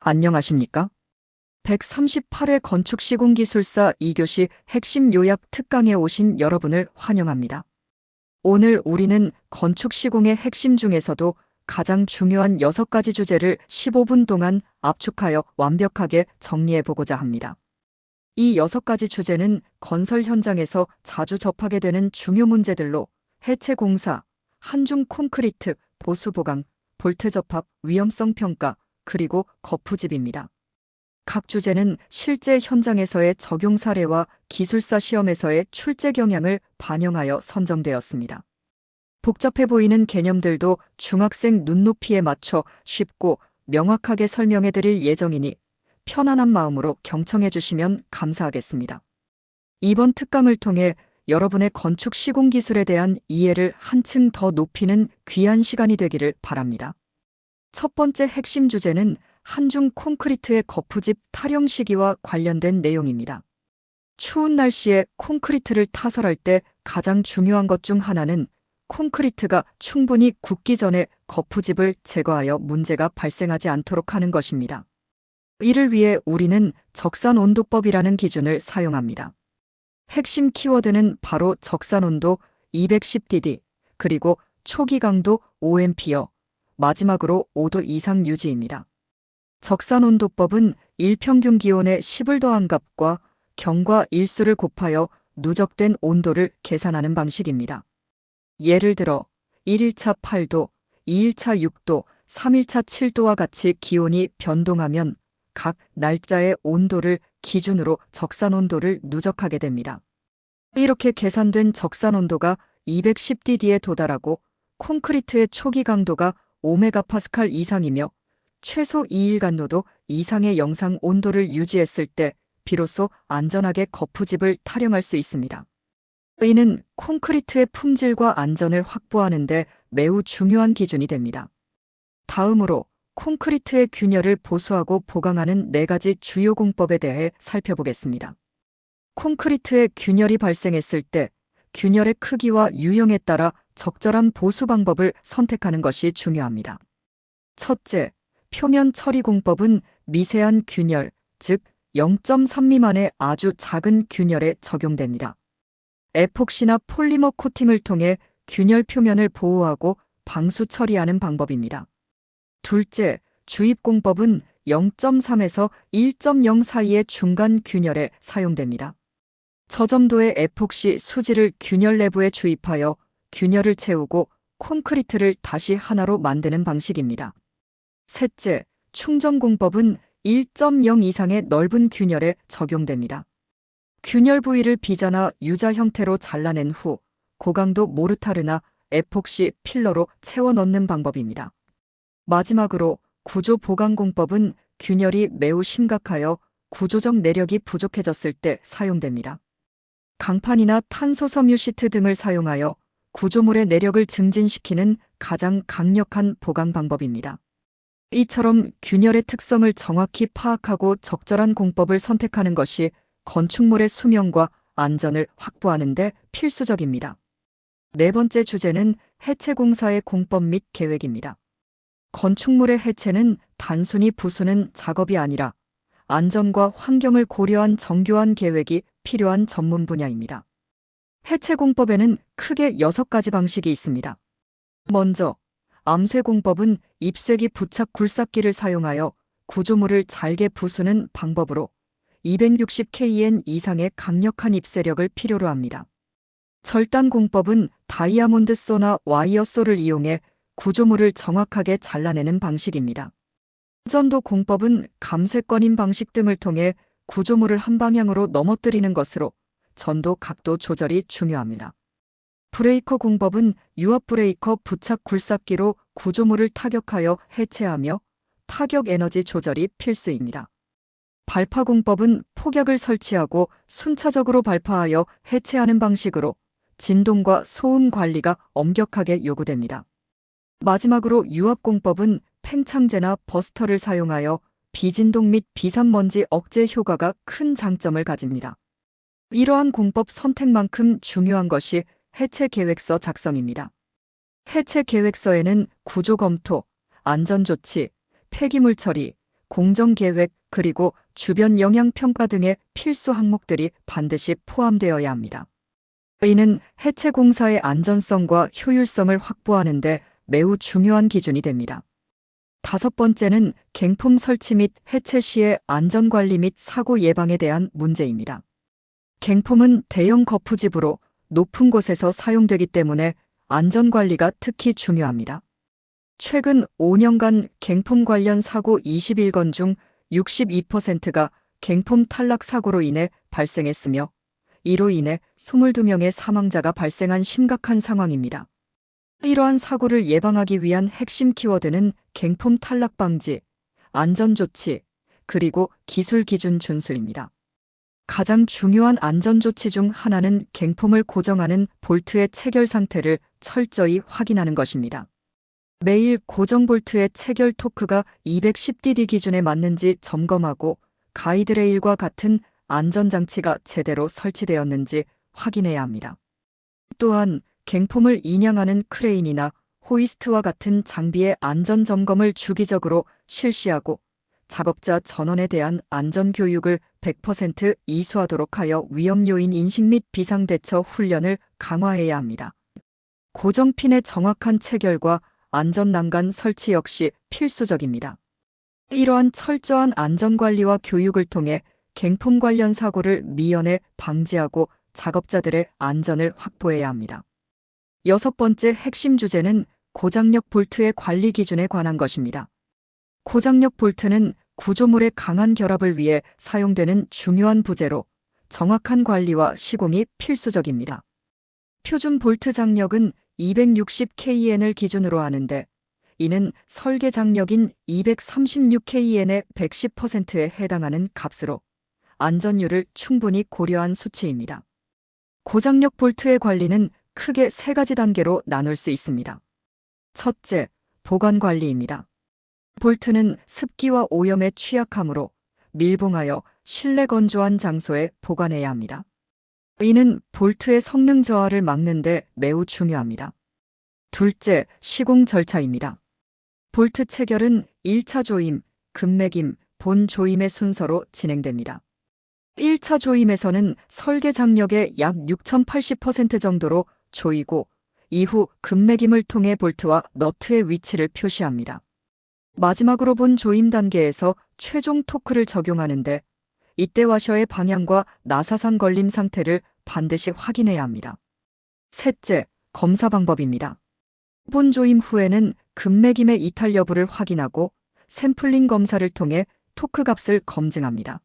안녕하십니까? 138회 건축시공기술사 2교시 핵심 요약 특강에 오신 여러분을 환영합니다. 오늘 우리는 건축시공의 핵심 중에서도 가장 중요한 6가지 주제를 15분 동안 압축하여 완벽하게 정리해 보고자 합니다. 이 6가지 주제는 건설 현장에서 자주 접하게 되는 중요 문제들로 해체 공사, 한중 콘크리트, 보수 보강, 볼트 접합, 위험성 평가, 그리고 거푸집입니다. 각 주제는 실제 현장에서의 적용 사례와 기술사 시험에서의 출제 경향을 반영하여 선정되었습니다. 복잡해 보이는 개념들도 중학생 눈높이에 맞춰 쉽고 명확하게 설명해 드릴 예정이니 편안한 마음으로 경청해 주시면 감사하겠습니다. 이번 특강을 통해 여러분의 건축 시공 기술에 대한 이해를 한층 더 높이는 귀한 시간이 되기를 바랍니다. 첫 번째 핵심 주제는 한중 콘크리트의 거푸집 타령 시기와 관련된 내용입니다. 추운 날씨에 콘크리트를 타설할 때 가장 중요한 것 중 하나는 콘크리트가 충분히 굳기 전에 거푸집을 제거하여 문제가 발생하지 않도록 하는 것입니다. 이를 위해 우리는 적산온도법이라는 기준을 사용합니다. 핵심 키워드는 바로 적산온도 210dd, 그리고 초기 강도 5A, 마지막으로 5도 이상 유지입니다. 적산온도법은 일평균 기온의 10을 더한 값과 경과 일수를 곱하여 누적된 온도를 계산하는 방식입니다. 예를 들어 1일차 8도, 2일차 6도, 3일차 7도와 같이 기온이 변동하면 각 날짜의 온도를 기준으로 적산온도를 누적하게 됩니다. 이렇게 계산된 적산온도가 210dd에 도달하고 콘크리트의 초기 강도가 5MPa 이상이며 최소 2일 간노도 이상의 영상 온도를 유지했을 때 비로소 안전하게 거푸집을 타령할 수 있습니다. 이는 콘크리트의 품질과 안전을 확보하는 데 매우 중요한 기준이 됩니다. 다음으로 콘크리트의 균열을 보수하고 보강하는 4가지 주요 공법에 대해 살펴보겠습니다. 콘크리트의 균열이 발생했을 때 균열의 크기와 유형에 따라 적절한 보수 방법을 선택하는 것이 중요합니다. 첫째, 표면 처리 공법은 미세한 균열, 즉 0.3 미만의 아주 작은 균열에 적용됩니다. 에폭시나 폴리머 코팅을 통해 균열 표면을 보호하고 방수 처리하는 방법입니다. 둘째, 주입 공법은 0.3에서 1.0 사이의 중간 균열에 사용됩니다. 저점도의 에폭시 수지를 균열 내부에 주입하여 균열을 채우고 콘크리트를 다시 하나로 만드는 방식입니다. 셋째, 충전 공법은 1.0 이상의 넓은 균열에 적용됩니다. 균열 부위를 비자나 유자 형태로 잘라낸 후 고강도 모르타르나 에폭시 필러로 채워 넣는 방법입니다. 마지막으로 구조 보강 공법은 균열이 매우 심각하여 구조적 내력이 부족해졌을 때 사용됩니다. 강판이나 탄소 섬유 시트 등을 사용하여 구조물의 내력을 증진시키는 가장 강력한 보강 방법입니다. 이처럼 균열의 특성을 정확히 파악하고 적절한 공법을 선택하는 것이 건축물의 수명과 안전을 확보하는 데 필수적입니다. 네 번째 주제는 해체 공사의 공법 및 계획입니다. 건축물의 해체는 단순히 부수는 작업이 아니라 안전과 환경을 고려한 정교한 계획이 필요한 전문 분야입니다. 해체 공법에는 크게 6가지 방식이 있습니다. 먼저, 암쇄 공법은 입쇄기 부착 굴삭기를 사용하여 구조물을 잘게 부수는 방법으로 260kN 이상의 강력한 입쇄력을 필요로 합니다. 절단 공법은 다이아몬드 쏘나 와이어 쏘를 이용해 구조물을 정확하게 잘라내는 방식입니다. 전도 공법은 감쇄권임 방식 등을 통해 구조물을 한 방향으로 넘어뜨리는 것으로 전도 각도 조절이 중요합니다. 브레이커 공법은 유압 브레이커 부착 굴삭기로 구조물을 타격하여 해체하며 타격 에너지 조절이 필수입니다. 발파 공법은 폭약을 설치하고 순차적으로 발파하여 해체하는 방식으로 진동과 소음 관리가 엄격하게 요구됩니다. 마지막으로 유압 공법은 팽창제나 버스터를 사용하여 비진동 및 비산먼지 억제 효과가 큰 장점을 가집니다. 이러한 공법 선택만큼 중요한 것이 해체 계획서 작성입니다. 해체 계획서에는 구조 검토, 안전 조치, 폐기물 처리, 공정계획, 그리고 주변 영향평가 등의 필수 항목들이 반드시 포함되어야 합니다. 이는 해체 공사의 안전성과 효율성을 확보하는 데 매우 중요한 기준이 됩니다. 다섯 번째는 갱폼 설치 및 해체 시의 안전관리 및 사고 예방에 대한 문제입니다. 갱폼은 대형 거푸집으로 높은 곳에서 사용되기 때문에 안전관리가 특히 중요합니다. 최근 5년간 갱폼 관련 사고 21건 중 62%가 갱폼 탈락 사고로 인해 발생했으며 이로 인해 22명의 사망자가 발생한 심각한 상황입니다. 이러한 사고를 예방하기 위한 핵심 키워드는 갱폼 탈락 방지, 안전조치, 그리고 기술 기준 준수입니다. 가장 중요한 안전조치 중 하나는 갱폼을 고정하는 볼트의 체결 상태를 철저히 확인하는 것입니다. 매일 고정 볼트의 체결 토크가 210dd 기준에 맞는지 점검하고 가이드레일과 같은 안전장치가 제대로 설치되었는지 확인해야 합니다. 또한 갱폼을 인양하는 크레인이나 호이스트와 같은 장비의 안전점검을 주기적으로 실시하고 작업자 전원에 대한 안전교육을 100% 이수하도록 하여 위험요인 인식 및 비상대처 훈련을 강화해야 합니다. 고정핀의 정확한 체결과 안전난간 설치 역시 필수적입니다. 이러한 철저한 안전관리와 교육을 통해 갱폼 관련 사고를 미연에 방지하고 작업자들의 안전을 확보해야 합니다. 여섯 번째 핵심 주제는 고장력 볼트의 관리 기준에 관한 것입니다. 고장력 볼트는 구조물의 강한 결합을 위해 사용되는 중요한 부재로 정확한 관리와 시공이 필수적입니다. 표준 볼트 장력은 260KN을 기준으로 하는데 이는 설계 장력인 236KN의 110%에 해당하는 값으로 안전율을 충분히 고려한 수치입니다. 고장력 볼트의 관리는 크게 세 가지 단계로 나눌 수 있습니다. 첫째, 보관 관리입니다. 볼트는 습기와 오염에 취약하므로 밀봉하여 실내 건조한 장소에 보관해야 합니다. 이는 볼트의 성능 저하를 막는 데 매우 중요합니다. 둘째, 시공 절차입니다. 볼트 체결은 1차 조임, 금매김, 본 조임의 순서로 진행됩니다. 1차 조임에서는 설계 장력의 약 6080% 정도로 조이고 이후 금매김을 통해 볼트와 너트의 위치를 표시합니다. 마지막으로 본 조임 단계에서 최종 토크를 적용하는데 이때 와셔의 방향과 나사상 걸림 상태를 반드시 확인해야 합니다. 셋째, 검사 방법입니다. 본 조임 후에는 금매김의 이탈 여부를 확인하고 샘플링 검사를 통해 토크 값을 검증합니다.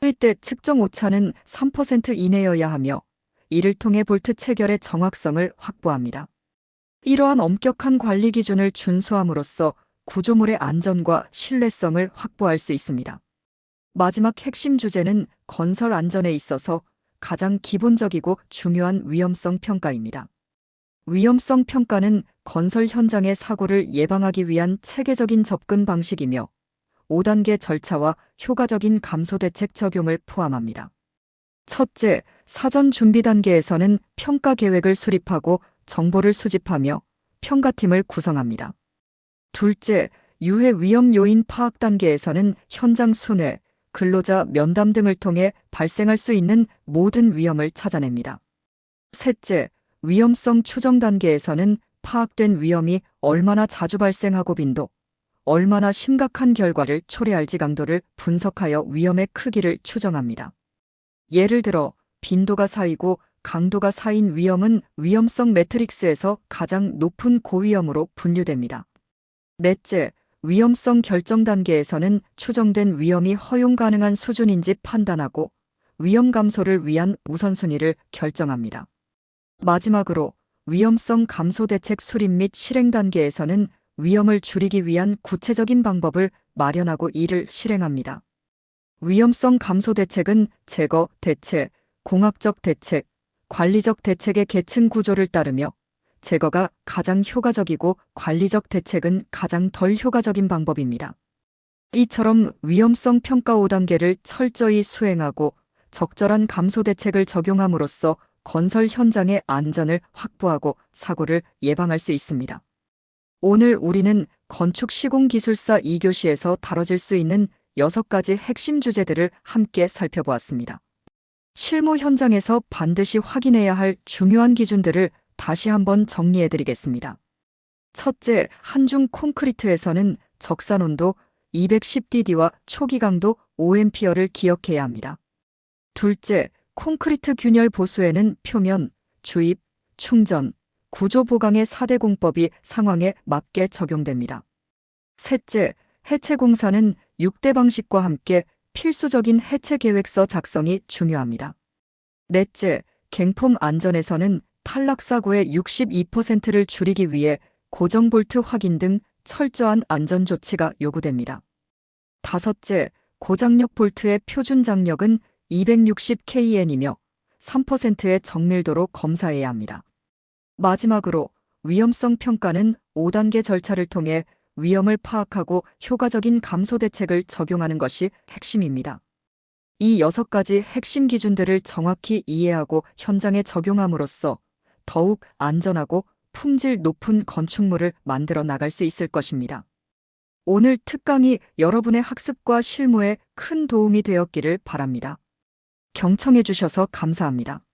이때 측정 오차는 3% 이내여야 하며 이를 통해 볼트 체결의 정확성을 확보합니다. 이러한 엄격한 관리 기준을 준수함으로써 구조물의 안전과 신뢰성을 확보할 수 있습니다. 마지막 핵심 주제는 건설 안전에 있어서 가장 기본적이고 중요한 위험성 평가입니다. 위험성 평가는 건설 현장의 사고를 예방하기 위한 체계적인 접근 방식이며 5단계 절차와 효과적인 감소 대책 적용을 포함합니다. 첫째, 사전 준비 단계에서는 평가 계획을 수립하고 정보를 수집하며 평가팀을 구성합니다. 둘째, 유해 위험 요인 파악 단계에서는 현장 순회, 근로자 면담 등을 통해 발생할 수 있는 모든 위험을 찾아냅니다. 셋째, 위험성 추정 단계에서는 파악된 위험이 얼마나 자주 발생하고 빈도, 얼마나 심각한 결과를 초래할지 강도를 분석하여 위험의 크기를 추정합니다. 예를 들어 빈도가 쌓이고 강도가 쌓인 위험은 위험성 매트릭스에서 가장 높은 고위험으로 분류됩니다. 넷째, 위험성 결정 단계에서는 추정된 위험이 허용 가능한 수준인지 판단하고 위험 감소를 위한 우선순위를 결정합니다. 마지막으로 위험성 감소 대책 수립 및 실행 단계에서는 위험을 줄이기 위한 구체적인 방법을 마련하고 이를 실행합니다. 위험성 감소 대책은 제거, 대체, 공학적 대책, 관리적 대책의 계층 구조를 따르며 제거가 가장 효과적이고 관리적 대책은 가장 덜 효과적인 방법입니다. 이처럼 위험성 평가 5단계를 철저히 수행하고 적절한 감소 대책을 적용함으로써 건설 현장의 안전을 확보하고 사고를 예방할 수 있습니다. 오늘 우리는 건축시공기술사 2교시에서 다뤄질 수 있는 6가지 핵심 주제들을 함께 살펴보았습니다. 실무 현장에서 반드시 확인해야 할 중요한 기준들을 다시 한번 정리해드리겠습니다. 첫째, 한중 콘크리트에서는 적산온도 210dd와 초기 강도 5A를 기억해야 합니다. 둘째, 콘크리트 균열 보수에는 표면, 주입, 충전, 구조 보강의 4대 공법이 상황에 맞게 적용됩니다. 셋째, 해체 공사는 6대 방식과 함께 필수적인 해체 계획서 작성이 중요합니다. 넷째, 갱폼 안전에서는 탈락 사고의 62%를 줄이기 위해 고정 볼트 확인 등 철저한 안전 조치가 요구됩니다. 다섯째, 고장력 볼트의 표준 장력은 260KN이며 3%의 정밀도로 검사해야 합니다. 마지막으로 위험성 평가는 5단계 절차를 통해 위험을 파악하고 효과적인 감소 대책을 적용하는 것이 핵심입니다. 이 6가지 핵심 기준들을 정확히 이해하고 현장에 적용함으로써 더욱 안전하고 품질 높은 건축물을 만들어 나갈 수 있을 것입니다. 오늘 특강이 여러분의 학습과 실무에 큰 도움이 되었기를 바랍니다. 경청해 주셔서 감사합니다.